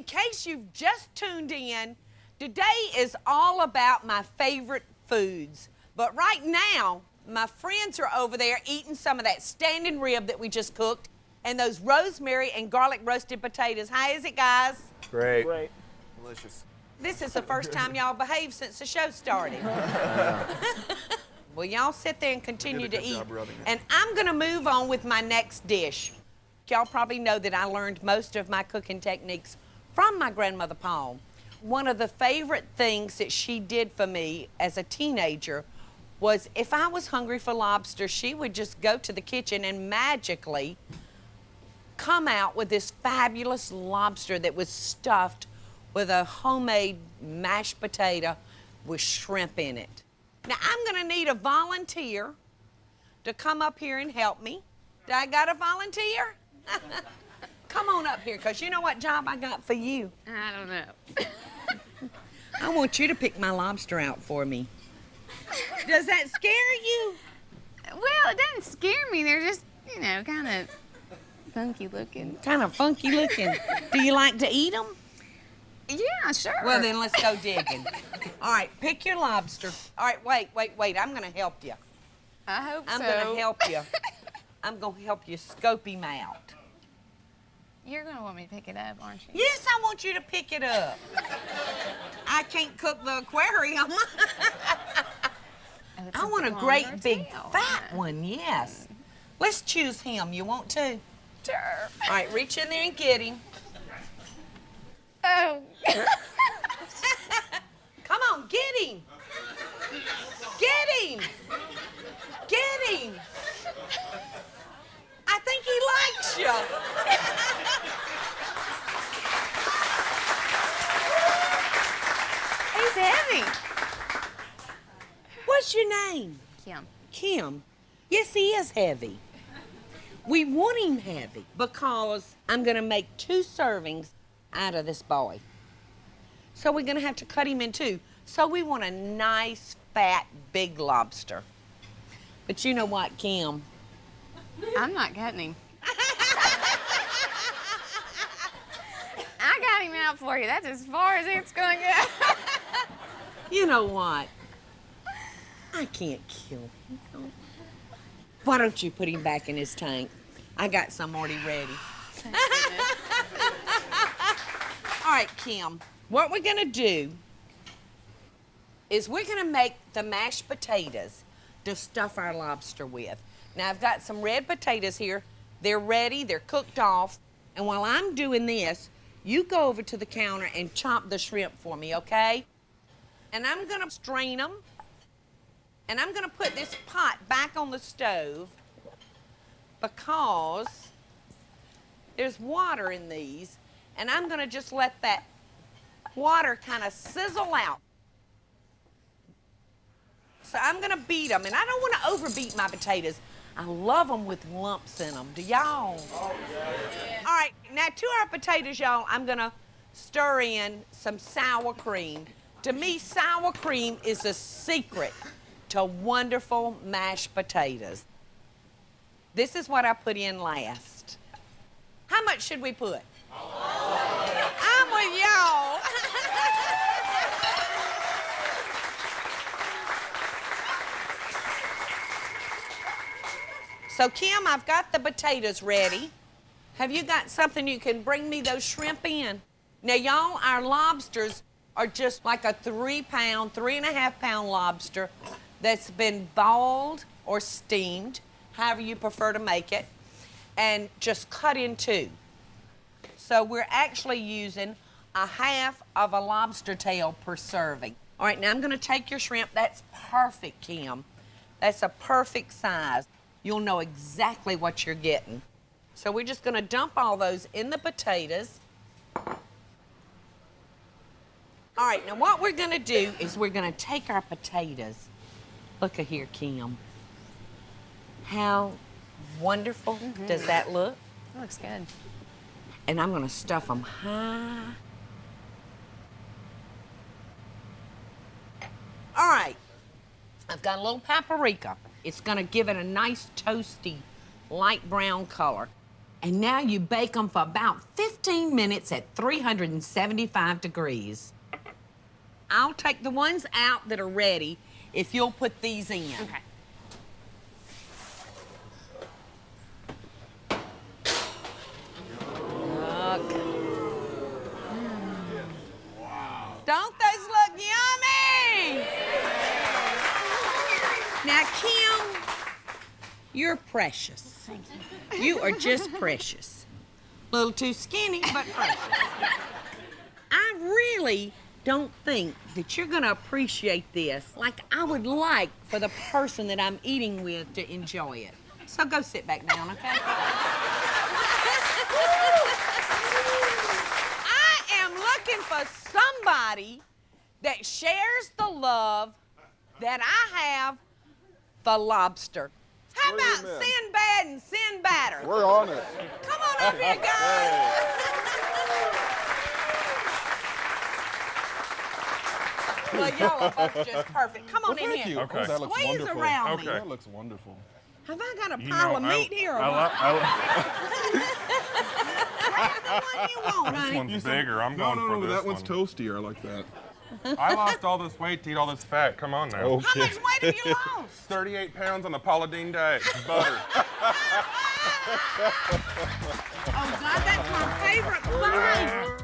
in case you've just tuned in, today is all about my favorite foods. But right now, my friends are over there eating some of that standing rib that we just cooked and those rosemary and garlic roasted potatoes. How is it, guys? Great. Great. Delicious. This is the first time y'all behaved since the show started. Well, y'all sit there and continue to eat. And I'm gonna move on with my next dish. Y'all probably know that I learned most of my cooking techniques from my grandmother Paula. One of the favorite things that she did for me as a teenager was if I was hungry for lobster, she would just go to the kitchen and magically come out with this fabulous lobster that was stuffed with a homemade mashed potato with shrimp in it. Now, I'm gonna need a volunteer to come up here and help me. Do I got a volunteer? Come on up here, because you know what job I got for you? I don't know. I want you to pick my lobster out for me. Does that scare you? Well, it doesn't scare me. They're just, you know, kind of funky looking. Kind of funky looking. Do you like to eat them? Yeah, sure. Well, then let's go digging. All right, pick your lobster. All right, wait. I'm going to help you. I hope I'm so. going to help you. I'm going to help you scope him out. You're going to want me to pick it up, aren't you? Yes, I want you to pick it up. I can't cook the aquarium. I want a great big fat one, yes. Let's choose him. You want to? Sure. All right, reach in there and get him. Oh. Come on, get him. Get him. Get him. I think he likes you. He's heavy. What's your name? Kim. Kim. Yes, he is heavy. We want him heavy because I'm going to make 2 servings out of this boy. So we're going to have to cut him in 2. So we want a nice, fat, big lobster. But you know what, Kim? I'm not cutting him. I got him out for you. That's as far as it's going to go. You know what? I can't kill him. Why don't you put him back in his tank? I got some already ready. All right, Kim, what we're gonna do is we're gonna make the mashed potatoes to stuff our lobster with. Now, I've got some red potatoes here. They're ready, they're cooked off. And while I'm doing this, you go over to the counter and chop the shrimp for me, okay? And I'm gonna strain them. And I'm gonna put this pot back on the stove because there's water in these, and I'm gonna just let that water kind of sizzle out. So I'm gonna beat them, and I don't wanna overbeat my potatoes. I love them with lumps in them. Do y'all? Oh, yeah. All right, now to our potatoes, y'all, I'm gonna stir in some sour cream. To me, sour cream is the secret to wonderful mashed potatoes. This is what I put in last. How much should we put? I'm with y'all. So, Kim, I've got the potatoes ready. Have you got something you can bring me those shrimp in? Now, y'all, our lobsters are just like a 3-pound, 3.5-pound lobster that's been boiled or steamed, however you prefer to make it, and just cut in 2. So we're actually using a half of a lobster tail per serving. All right, now I'm gonna take your shrimp. That's perfect, Kim. That's a perfect size. You'll know exactly what you're getting. So we're just gonna dump all those in the potatoes. All right, now what we're gonna do is we're gonna take our potatoes. Look at here, Kim. How wonderful does that look? That looks good. And I'm gonna stuff them high. All right, I've got a little paprika. It's gonna give it a nice toasty, light brown color. And now you bake them for about 15 minutes at 375 degrees. I'll take the ones out that are ready if you'll put these in. Okay. Look. Don't those look yummy? Now, Kim, you're precious. Thank you. You are just precious. A little too skinny, but precious. I really don't think that you're gonna appreciate this like I would like for the person that I'm eating with to enjoy it. So go sit back down, okay? I am looking for somebody that shares the love that I have for Lobster. How about Sinbad and Sinbadder? We're on it. Come on up here, guys. Well, y'all are both just perfect. Come on in Thank here. you. Okay. That looks Squeeze wonderful. around me. Okay. That looks wonderful. Have I got a pile of meat here or what? Grab the one you want, This honey. one's bigger. I'm going for No, this that one's one. toasty. I like that. I lost all this weight to eat all this fat. Come on now. Oh, How much weight have you lost? 38 pounds on the Paula Deen diet. Butter. Oh, God, that's my favorite bite.